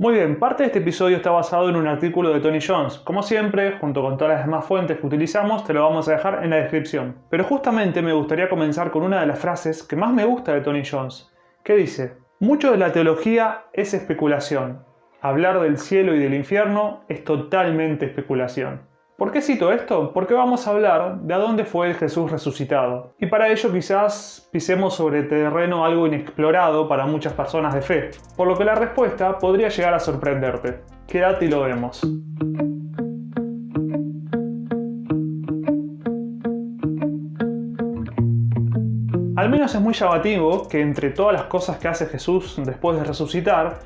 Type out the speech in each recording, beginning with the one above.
Muy bien, parte de este episodio está basado en un artículo de Tony Jones. Como siempre, junto con todas las demás fuentes que utilizamos, te lo vamos a dejar en la descripción. Pero justamente me gustaría comenzar con una de las frases que más me gusta de Tony Jones, que dice: mucho de la teología es especulación. Hablar del cielo y del infierno es totalmente especulación. ¿Por qué cito esto? Porque vamos a hablar de a dónde fue el Jesús resucitado. Y para ello quizás pisemos sobre terreno algo inexplorado para muchas personas de fe, por lo que la respuesta podría llegar a sorprenderte. Quédate y lo vemos. Al menos es muy llamativo que entre todas las cosas que hace Jesús después de resucitar,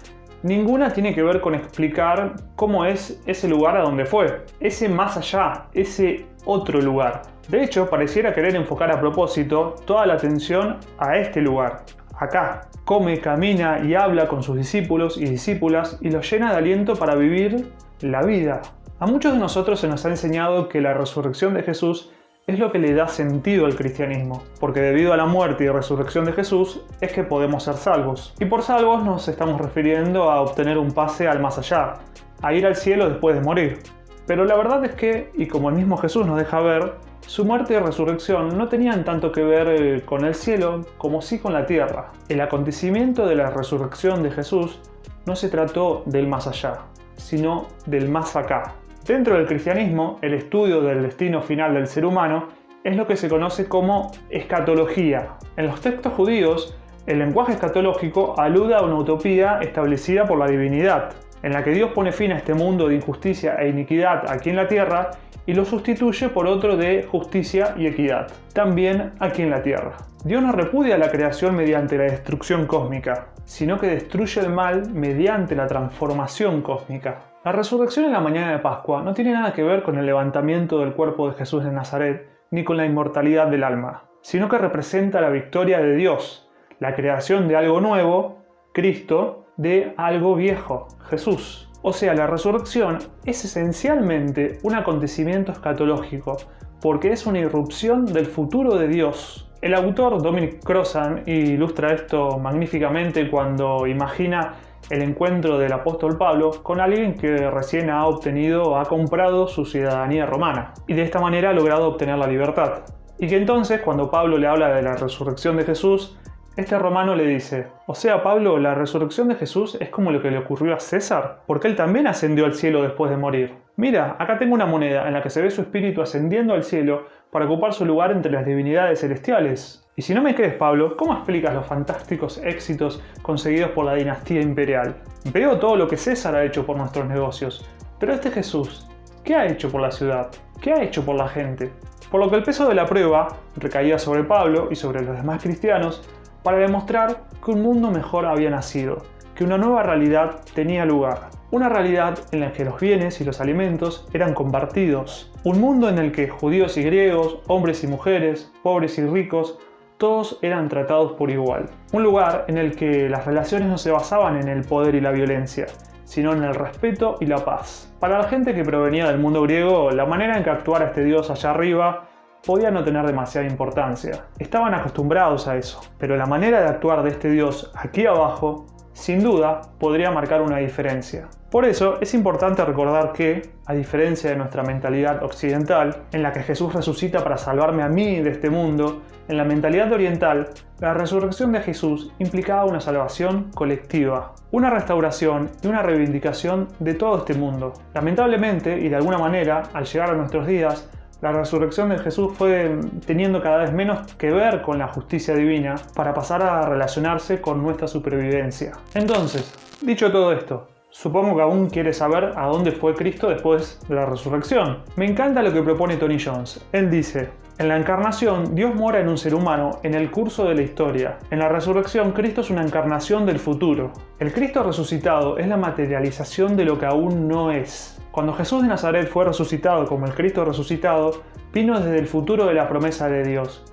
ninguna tiene que ver con explicar cómo es ese lugar a donde fue, ese más allá, ese otro lugar. De hecho, pareciera querer enfocar a propósito toda la atención a este lugar, acá. Come, camina y habla con sus discípulos y discípulas y los llena de aliento para vivir la vida. A muchos de nosotros se nos ha enseñado que la resurrección de Jesús es lo que le da sentido al cristianismo, porque debido a la muerte y resurrección de Jesús es que podemos ser salvos. Y por salvos nos estamos refiriendo a obtener un pase al más allá, a ir al cielo después de morir. Pero la verdad es que, y como el mismo Jesús nos deja ver, su muerte y resurrección no tenían tanto que ver con el cielo como sí con la tierra. El acontecimiento de la resurrección de Jesús no se trató del más allá, sino del más acá. Dentro del cristianismo, el estudio del destino final del ser humano es lo que se conoce como escatología. En los textos judíos, el lenguaje escatológico alude a una utopía establecida por la divinidad, en la que Dios pone fin a este mundo de injusticia e iniquidad aquí en la tierra y lo sustituye por otro de justicia y equidad, también aquí en la tierra. Dios no repudia la creación mediante la destrucción cósmica, sino que destruye el mal mediante la transformación cósmica. La resurrección en la mañana de Pascua no tiene nada que ver con el levantamiento del cuerpo de Jesús de Nazaret, ni con la inmortalidad del alma, sino que representa la victoria de Dios, la creación de algo nuevo, Cristo, de algo viejo, Jesús. O sea, la resurrección es esencialmente un acontecimiento escatológico, porque es una irrupción del futuro de Dios. El autor Dominic Crossan ilustra esto magníficamente cuando imagina el encuentro del apóstol Pablo con alguien que recién ha obtenido o ha comprado su ciudadanía romana y de esta manera ha logrado obtener la libertad. Y que entonces, cuando Pablo le habla de la resurrección de Jesús, este romano le dice: o sea, Pablo, la resurrección de Jesús es como lo que le ocurrió a César, porque él también ascendió al cielo después de morir. Mira, acá tengo una moneda en la que se ve su espíritu ascendiendo al cielo para ocupar su lugar entre las divinidades celestiales. Y si no me crees, Pablo, ¿cómo explicas los fantásticos éxitos conseguidos por la dinastía imperial? Veo todo lo que César ha hecho por nuestros negocios, pero este Jesús, ¿qué ha hecho por la ciudad? ¿Qué ha hecho por la gente? Por lo que el peso de la prueba recaía sobre Pablo y sobre los demás cristianos para demostrar que un mundo mejor había nacido, que una nueva realidad tenía lugar. Una realidad en la que los bienes y los alimentos eran compartidos. Un mundo en el que judíos y griegos, hombres y mujeres, pobres y ricos, todos eran tratados por igual. Un lugar en el que las relaciones no se basaban en el poder y la violencia, sino en el respeto y la paz. Para la gente que provenía del mundo griego, la manera en que actuara este dios allá arriba podía no tener demasiada importancia. Estaban acostumbrados a eso, pero la manera de actuar de este dios aquí abajo, sin duda, podría marcar una diferencia. Por eso es importante recordar que, a diferencia de nuestra mentalidad occidental, en la que Jesús resucita para salvarme a mí de este mundo, en la mentalidad oriental, la resurrección de Jesús implicaba una salvación colectiva, una restauración y una reivindicación de todo este mundo. Lamentablemente, y de alguna manera, al llegar a nuestros días, la resurrección de Jesús fue teniendo cada vez menos que ver con la justicia divina para pasar a relacionarse con nuestra supervivencia. Entonces, dicho todo esto, supongo que aún quieres saber a dónde fue Cristo después de la resurrección. Me encanta lo que propone Tony Jones. Él dice: en la encarnación, Dios mora en un ser humano en el curso de la historia. En la resurrección, Cristo es una encarnación del futuro. El Cristo resucitado es la materialización de lo que aún no es. Cuando Jesús de Nazaret fue resucitado como el Cristo resucitado, vino desde el futuro de la promesa de Dios.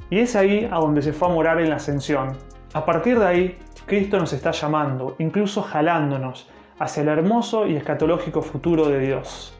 Y es ahí a donde se fue a morar en la ascensión. A partir de ahí, Cristo nos está llamando, incluso jalándonos, hacia el hermoso y escatológico futuro de Dios.